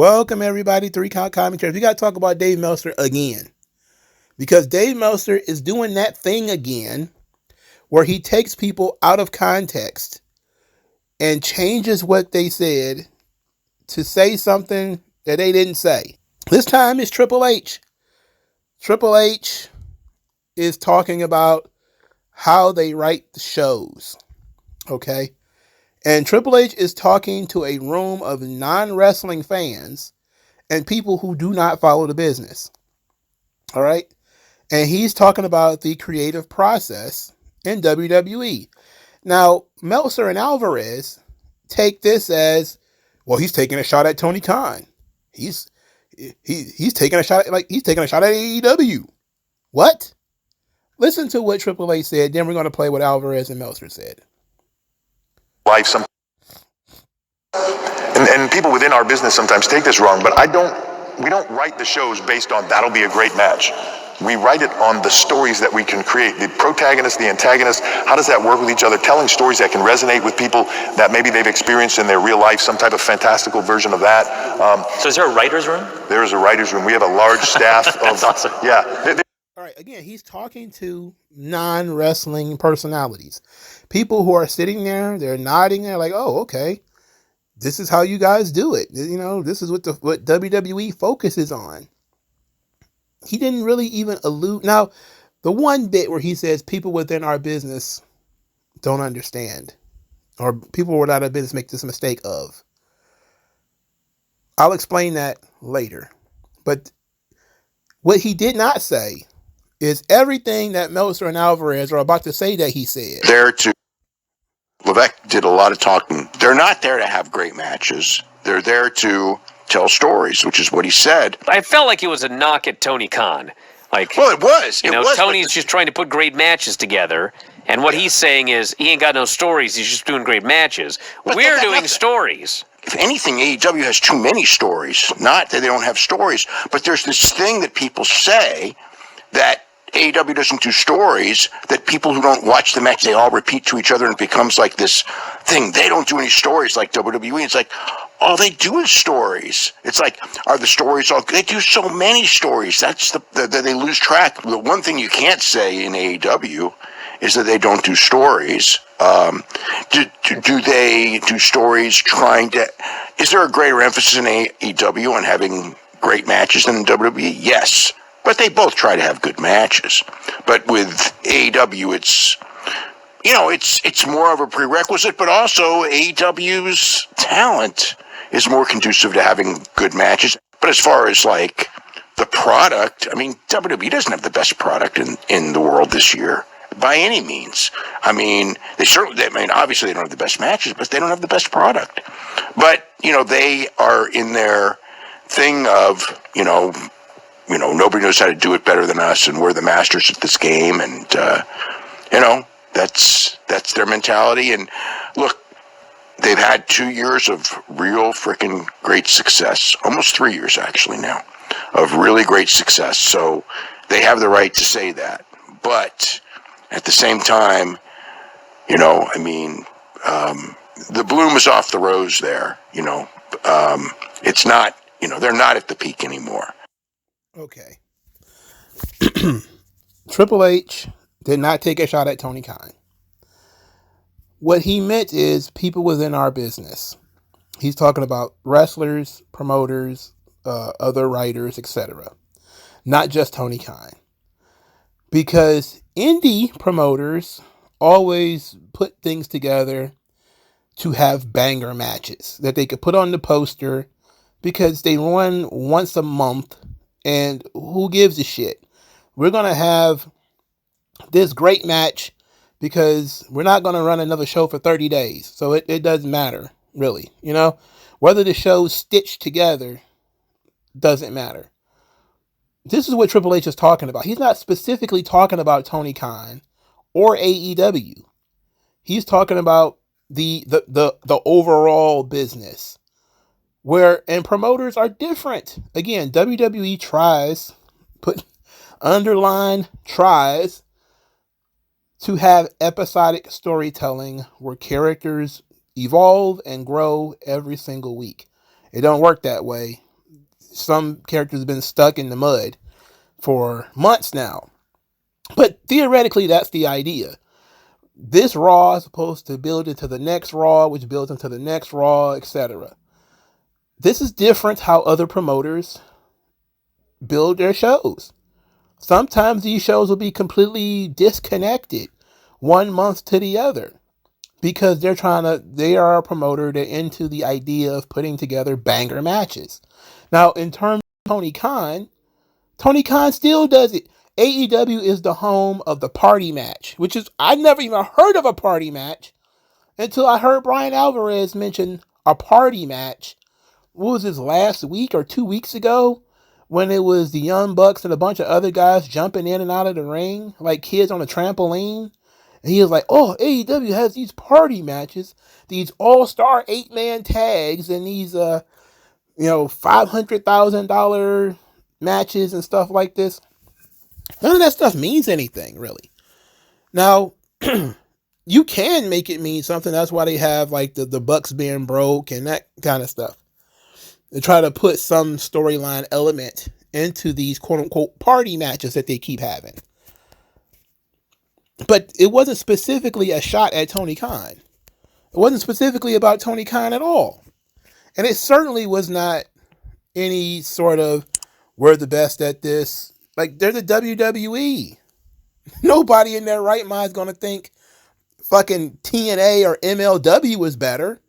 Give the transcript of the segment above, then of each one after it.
Welcome everybody, 3 Count Commentary. We got to talk about Dave Meltzer again. Because Dave Meltzer is doing that thing again where he takes people out of context and changes what they said to say something that they didn't say. This time it's Triple H. Triple H is talking about how they write the shows. Okay? And Triple H is talking to a room of non-wrestling fans and people who do not follow the business. All right? And he's talking about the creative process in WWE. Now, Meltzer and Alvarez take this as, well, he's taking a shot at Tony Khan. He's taking a shot at AEW. What? Listen to what Triple H said, then we're going to play what Alvarez and Meltzer said. Life and people within our business sometimes take this wrong, but we don't write the shows based on that'll be a great match. We write it on the stories that we can create. The protagonist, the antagonist, how does that work with each other? Telling stories that can resonate with people that maybe they've experienced in their real life, some type of fantastical version of that. So is there a writer's room? There is a writer's room. We have a large staff. That's awesome. Yeah. All right, again, he's talking to non-wrestling personalities. People who are sitting there, they're nodding, they're like, oh, okay. This is how you guys do it. You know, this is what WWE focuses on. He didn't really even allude. Now, the one bit where he says people within our business don't understand, or people without our business make this mistake of. I'll explain that later. But what he did not say is everything that Meltzer and Alvarez are about to say that he said. Levesque did a lot of talking. They're not there to have great matches. They're there to tell stories, which is what he said. I felt like it was a knock at Tony Khan. Well, it was. Tony's just trying to put great matches together, and what he's saying is he ain't got no stories. He's just doing great matches. We're doing stories. If anything, AEW has too many stories. Not that they don't have stories, but there's this thing that people say that AEW doesn't do stories, that people who don't watch the match, they all repeat to each other and it becomes like this thing. They don't do any stories like WWE. It's like, all they do is stories. It's like, are the stories all good? They do so many stories. That's they lose track. The one thing you can't say in AEW is that they don't do stories. Do they do stories trying to... Is there a greater emphasis in AEW on having great matches than in WWE? Yes. But they both try to have good matches. But with AEW, it's more of a prerequisite, but also AEW's talent is more conducive to having good matches. But as far as like the product, I mean, WWE doesn't have the best product in the world this year by any means. I mean, obviously they don't have the best matches, but they don't have the best product. But, they are in their thing of, nobody knows how to do it better than us, and we're the masters at this game, and that's their mentality. And look, they've had 2 years of real freaking great success, almost 3 years actually now, of really great success. So they have the right to say that. But at the same time, the bloom is off the rose there. It's not, they're not at the peak anymore. Okay. Triple H did not take a shot at Tony Khan. What he meant is people within our business. He's talking about wrestlers, promoters, other writers, etc. Not just Tony Khan. Because indie promoters always put things together to have banger matches that they could put on the poster because they run once a month. And who gives a shit? We're going to have this great match because we're not going to run another show for 30 days. So it doesn't matter, really. Whether the show's stitched together doesn't matter. This is what Triple H is talking about. He's not specifically talking about Tony Khan or AEW. He's talking about the overall business. And promoters are different. Again, WWE tries to have episodic storytelling where characters evolve and grow every single week. It don't work that way some characters have been stuck in the mud for months now. But theoretically, that's the idea. This Raw is supposed to build into the next Raw, which builds into the next Raw, etc. This is different how other promoters build their shows. Sometimes these shows will be completely disconnected one month to the other because they are a promoter, they're into the idea of putting together banger matches. Now, in terms of Tony Khan still does it. AEW is the home of the party match, which is, I never even heard of a party match until I heard Brian Alvarez mention a party match. What was this, last week or 2 weeks ago? When it was the Young Bucks and a bunch of other guys jumping in and out of the ring like kids on a trampoline. And he was like, oh, AEW has these party matches, these all-star 8-man tags, and these, $500,000 matches and stuff like this. None of that stuff means anything, really. Now, you can make it mean something. That's why they have, like, the Bucks being broke and that kind of stuff. They try to put some storyline element into these quote-unquote party matches that they keep having. But it wasn't specifically a shot at Tony Khan. It wasn't specifically about Tony Khan at all. And it certainly was not any sort of, we're the best at this. Like, they're the WWE. Nobody in their right mind is going to think fucking TNA or MLW was better.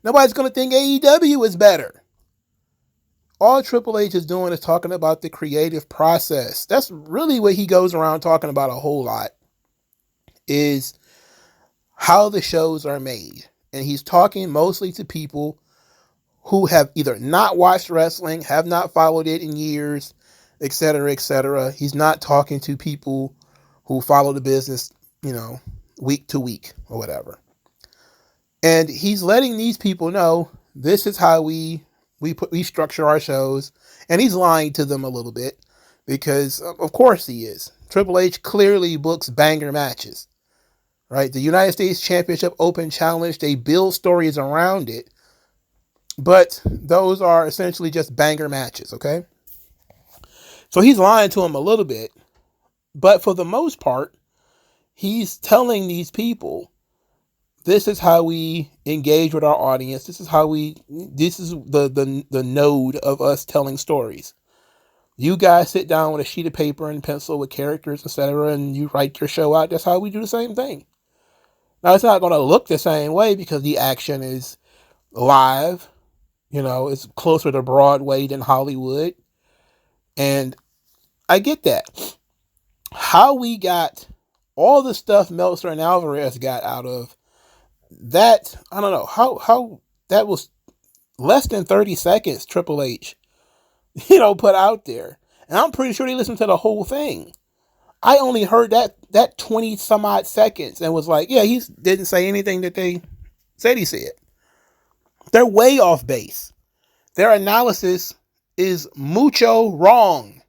Nobody's going to think AEW was better. All Triple H is doing is talking about the creative process. That's really what he goes around talking about a whole lot, is how the shows are made. And he's talking mostly to people who have either not watched wrestling, have not followed it in years, etc., etc. He's not talking to people who follow the business, week to week or whatever. And he's letting these people know this is how we structure our shows. And he's lying to them a little bit because, of course, he is. Triple H clearly books banger matches, right? The United States Championship Open Challenge, they build stories around it, but those are essentially just banger matches, okay? So he's lying to them a little bit, but for the most part, he's telling these people, this is how we engage with our audience. This is the node of us telling stories. You guys sit down with a sheet of paper and pencil with characters, etc., and you write your show out. That's how we do the same thing. Now, it's not going to look the same way because the action is live. It's closer to Broadway than Hollywood. And I get that. How we got all the stuff Meltzer and Alvarez got out of that, I don't know. How that was less than 30 seconds Triple H, put out there. And I'm pretty sure they listened to the whole thing. I only heard that 20 some odd seconds and was like, yeah, he didn't say anything that they said he said. They're way off base. Their analysis is mucho wrong.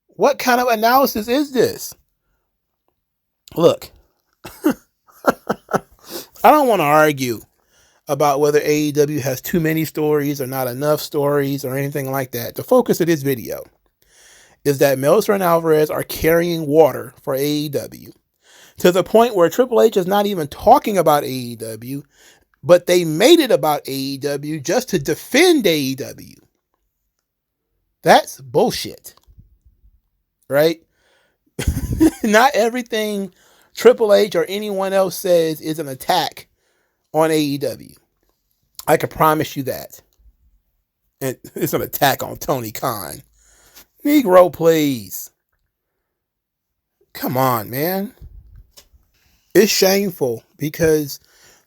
What kind of analysis is this? Look, I don't want to argue about whether AEW has too many stories or not enough stories or anything like that. The focus of this video is that Meltzer and Alvarez are carrying water for AEW to the point where Triple H is not even talking about AEW, but they made it about AEW just to defend AEW. That's bullshit, right? Not everything Triple H or anyone else says is an attack on AEW. I can promise you that. And it's an attack on Tony Khan. Negro, please. Come on, man. It's shameful because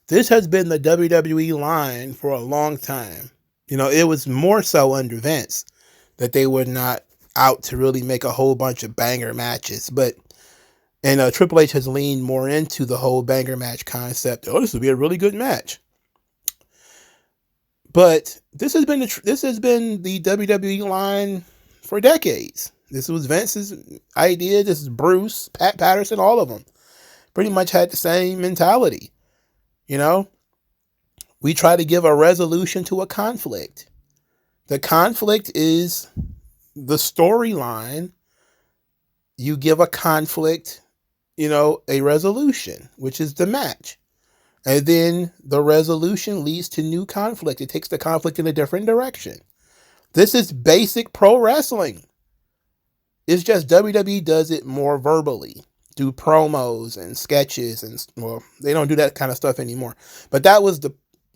this has been the WWE line for a long time. It was more so under Vince that they were not out to really make a whole bunch of banger matches. And Triple H has leaned more into the whole banger match concept. Oh, this would be a really good match. But this has been the WWE line for decades. This was Vince's idea. This is Bruce, Pat Patterson, all of them pretty much had the same mentality. We try to give a resolution to a conflict. The conflict is the storyline. You give a conflict, a resolution, which is the match. And then the resolution leads to new conflict. It takes the conflict in a different direction. This is basic pro wrestling. It's just WWE does it more verbally. Do promos and sketches and, well, they don't do that kind of stuff anymore. But that was the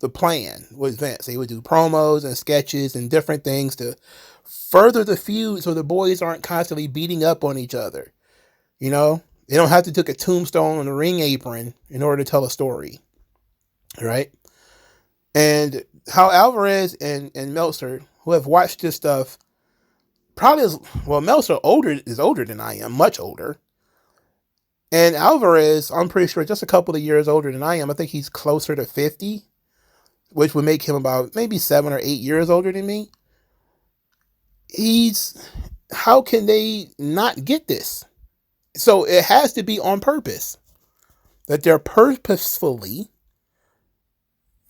plan with Vince. They would do promos and sketches and different things to further the feud so the boys aren't constantly beating up on each other. They don't have to take a tombstone on the ring apron in order to tell a story. Right? And how Alvarez and Meltzer, who have watched this stuff, probably Meltzer is older than I am, much older. And Alvarez, I'm pretty sure, just a couple of years older than I am. I think he's closer to 50, which would make him about maybe 7 or 8 years older than me. How can they not get this? So it has to be on purpose. That they're purposefully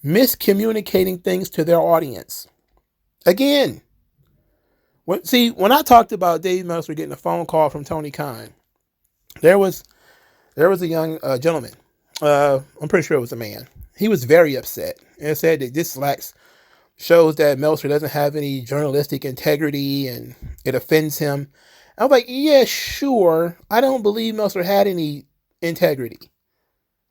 miscommunicating things to their audience. Again, when I talked about Dave Meltzer getting a phone call from Tony Khan, there was a young gentleman. I'm pretty sure it was a man. He was very upset and said that this shows that Meltzer doesn't have any journalistic integrity and it offends him. I was like, yeah, sure. I don't believe Meltzer had any integrity.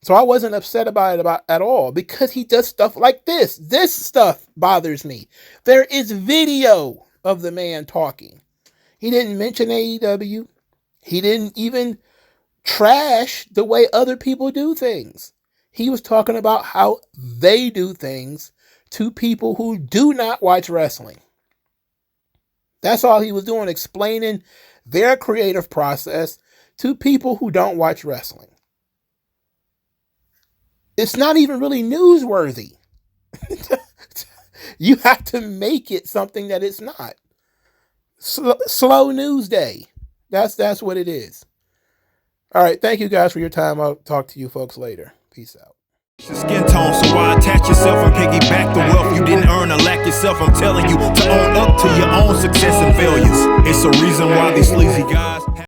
So I wasn't upset about it at all because he does stuff like this. This stuff bothers me. There is video of the man talking. He didn't mention AEW. He didn't even trash the way other people do things. He was talking about how they do things to people who do not watch wrestling. That's all he was doing, explaining their creative process to people who don't watch wrestling. It's not even really newsworthy. You have to make it something that it's not. Slow news day. That's what it is. All right. Thank you guys for your time. I'll talk to you folks later. Peace out. Skin tone, so why attach yourself and piggyback the wealth you didn't earn or lack yourself? I'm telling you to own up to your own success and failures. It's a reason why these sleazy guys